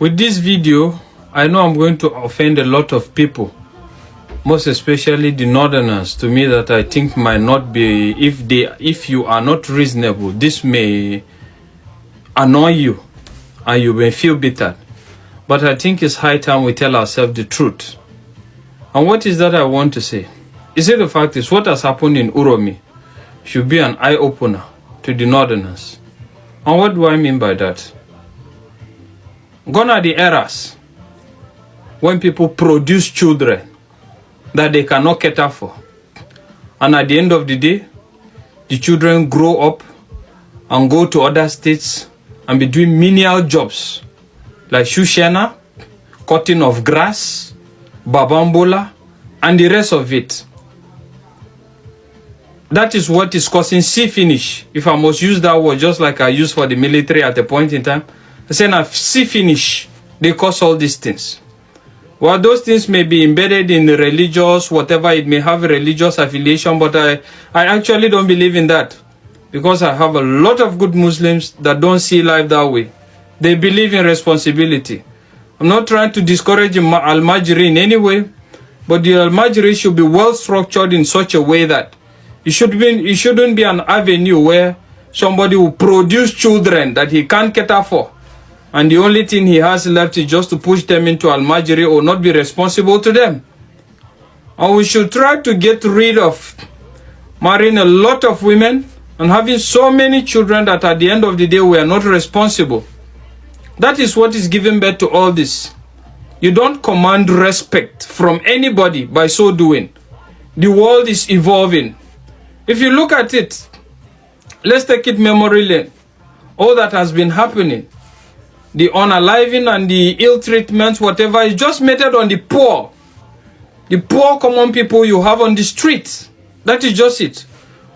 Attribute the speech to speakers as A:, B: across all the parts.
A: With this video, I know I'm going to offend a lot of people, most especially the northerners, to me, that I think might not be, if you are not reasonable, this may annoy you and you may feel bitter. But I think it's high time we tell ourselves the truth. And what is that I want to say? Is it the fact is what has happened in Uromi should be an eye-opener to the northerners. And what do I mean by that? Gone are the eras when people produce children that they cannot cater for. And at the end of the day, the children grow up and go to other states and be doing menial jobs like shushena, cutting of grass, babambola, and the rest of it. That is what is causing sea finish. If I must use that word just like I used for the military at a point in time, I say now sea finish, they cause all these things. Well, those things may be embedded in the religious, whatever, it may have a religious affiliation, but I actually don't believe in that. Because I have a lot of good Muslims that don't see life that way. They believe in responsibility. I'm not trying to discourage Al-Majri in any way, but the Al-Majri should be well structured in such a way that it shouldn't be an avenue where somebody will produce children that he can't cater for. And the only thing he has left is just to push them into Al-Majri or not be responsible to them. And we should try to get rid of marrying a lot of women and having so many children that at the end of the day we are not responsible. That is what is giving birth to all this. You don't command respect from anybody by so doing. The world is evolving. If you look at it, let's take it memory lane. All that has been happening, the unaliving and the ill treatments, whatever, is just meted on the poor. The poor common people you have on the streets. That is just it.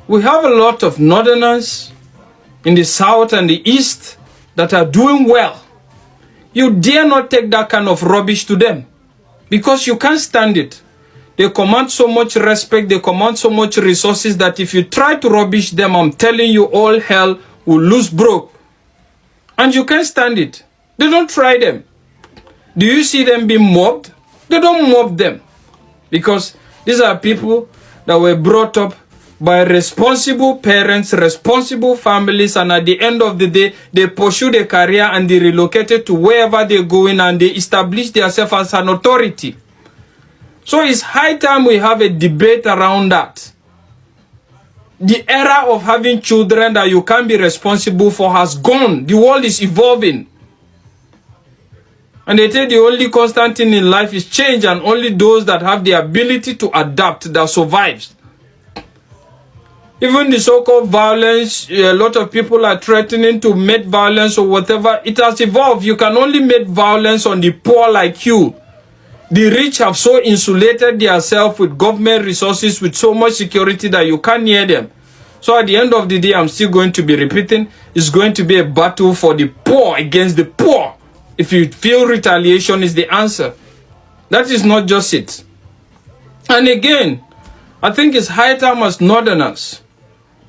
A: We have a lot of northerners in the south and the east that are doing well. You dare not take that kind of rubbish to them because you can't stand it. They command so much respect, they command so much resources that if you try to rubbish them, I'm telling you, all hell will lose broke. And you can't stand it. They don't try them. Do you see them being mobbed? They don't mob them. Because these are people that were brought up by responsible parents, responsible families, and at the end of the day, they pursue their career and they relocated to wherever they're going and they establish themselves as an authority. So it's high time we have a debate around that. The era of having children that you can't be responsible for has gone. The world is evolving. And they say the only constant thing in life is change, and only those that have the ability to adapt that survives. Even the so-called violence, a lot of people are threatening to make violence or whatever. It has evolved. You can only make violence on the poor like you. The rich have so insulated themselves with government resources, with so much security that you can't near them. So at the end of the day, I'm still going to be repeating, it's going to be a battle for the poor against the poor. If you feel retaliation is the answer, that is not just it. And again, I think it's high time as northerners,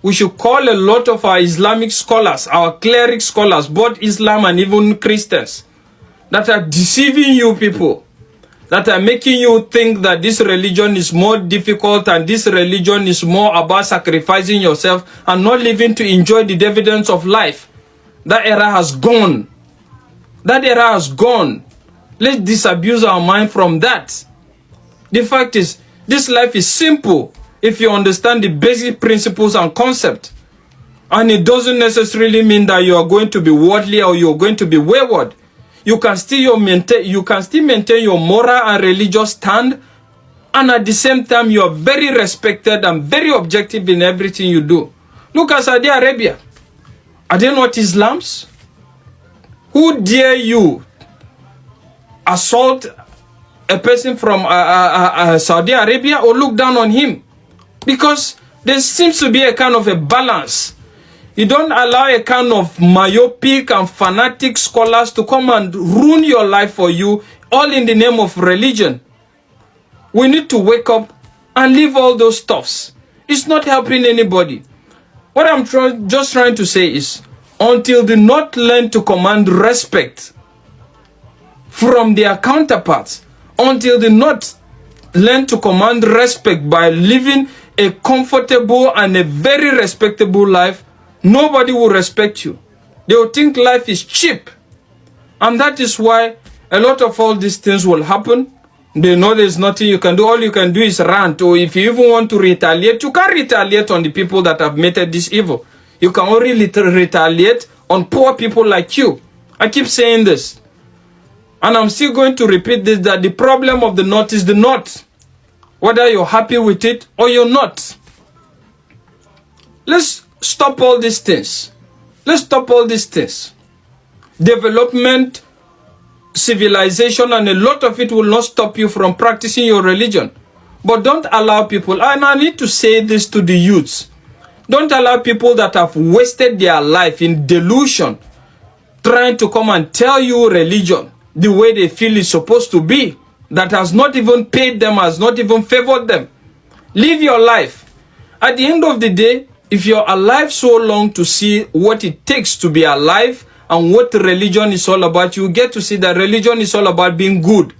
A: we should call a lot of our Islamic scholars, our cleric scholars, both Islam and even Christians, that are deceiving you people, that are making you think that this religion is more difficult and this religion is more about sacrificing yourself and not living to enjoy the dividends of life. That era has gone. That era has gone. Let's disabuse our mind from that. The fact is, this life is simple if you understand the basic principles and concept. And it doesn't necessarily mean that you are going to be worldly or you are going to be wayward. You can still maintain your moral and religious stand, and at the same time you are very respected and very objective in everything you do. Look at Saudi Arabia. Are they not Islams? Who dare you assault a person from Saudi Arabia or look down on him? Because there seems to be a kind of a balance. You don't allow a kind of myopic and fanatic scholars to come and ruin your life for you, all in the name of religion. We need to wake up and leave all those stuffs. It's not helping anybody. What I'm just trying to say is, until the North learn to command respect, from their counterparts until the North learn to command respect by living a comfortable and a very respectable life. Nobody will respect you. They will think life is cheap. And that is why a lot of all these things will happen. They know there's nothing you can do. All you can do is rant. Or if you even want to retaliate, you can't retaliate on the people that have committed this evil. You can only retaliate on poor people like you. I keep saying this. And I'm still going to repeat this, that the problem of the North is the North. Whether you're happy with it or you're not. Let's stop all these things. Let's stop all these things. Development, civilization, and a lot of it will not stop you from practicing your religion. But don't allow people, and I need to say this to the youths, don't allow people that have wasted their life in delusion trying to come and tell you religion the way they feel it's supposed to be, that has not even paid them, has not even favored them. Live your life. At the end of the day, if you're alive so long to see what it takes to be alive and what religion is all about, you get to see that religion is all about being good.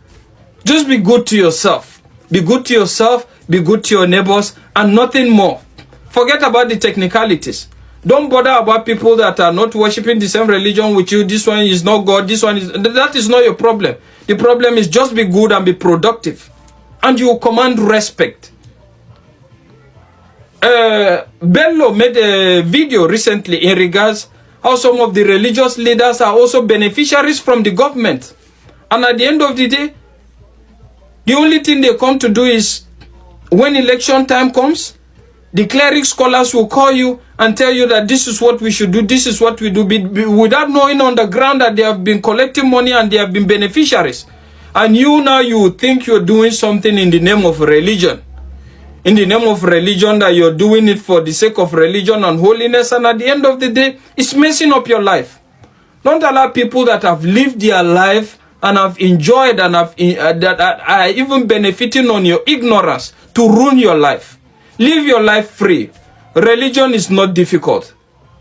A: Just be good to yourself. Be good to yourself, be good to your neighbors, and nothing more. Forget about the technicalities. Don't bother about people that are not worshiping the same religion with you. This one is not God, this one is... That is not your problem. The problem is just be good and be productive. And you command respect. Bello made a video recently in regards how some of the religious leaders are also beneficiaries from the government. And at the end of the day, the only thing they come to do is, when election time comes, the cleric scholars will call you and tell you that this is what we should do, this is what we do, without knowing on the ground that they have been collecting money and they have been beneficiaries. And you now, you think you're doing something in the name of religion. In the name of religion, that you're doing it for the sake of religion and holiness, and at the end of the day, it's messing up your life. Don't allow people that have lived their life and have enjoyed and have that are even benefiting on your ignorance to ruin your life. Live your life free. Religion is not difficult.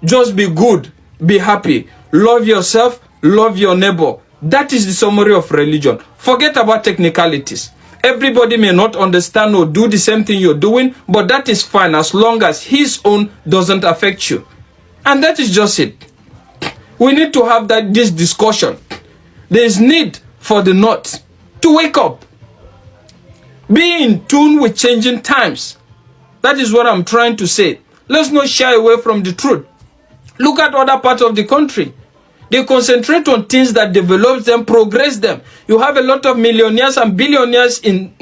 A: Just be good, be happy, love yourself, love your neighbor. That is the summary of religion. Forget about technicalities. Everybody may not understand or do the same thing you're doing, but that is fine as long as his own doesn't affect you. And that is just it. We need to have this discussion. There is need for the North to wake up. Be in tune with changing times. That is what I'm trying to say. Let's not shy away from the truth. Look at other parts of the country. They concentrate on things that develop them, progress them. You have a lot of millionaires and billionaires in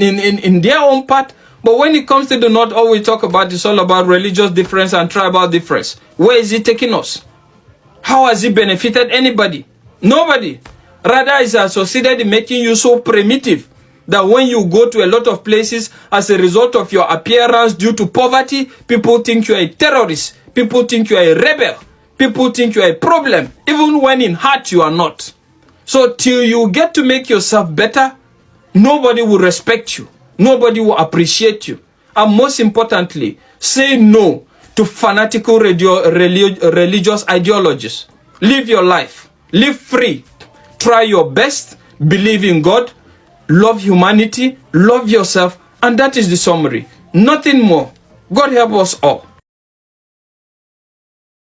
A: their own part. But when it comes to the North, all we talk about is all about religious difference and tribal difference. Where is it taking us? How has it benefited anybody? Nobody. Rather, it's associated in making you so primitive that when you go to a lot of places as a result of your appearance due to poverty, people think you are a terrorist. People think you are a rebel. People think you are a problem, even when in heart you are not. So till you get to make yourself better, nobody will respect you. Nobody will appreciate you. And most importantly, say no to fanatical religious ideologies. Live your life. Live free. Try your best. Believe in God. Love humanity. Love yourself. And that is the summary. Nothing more. God help us all.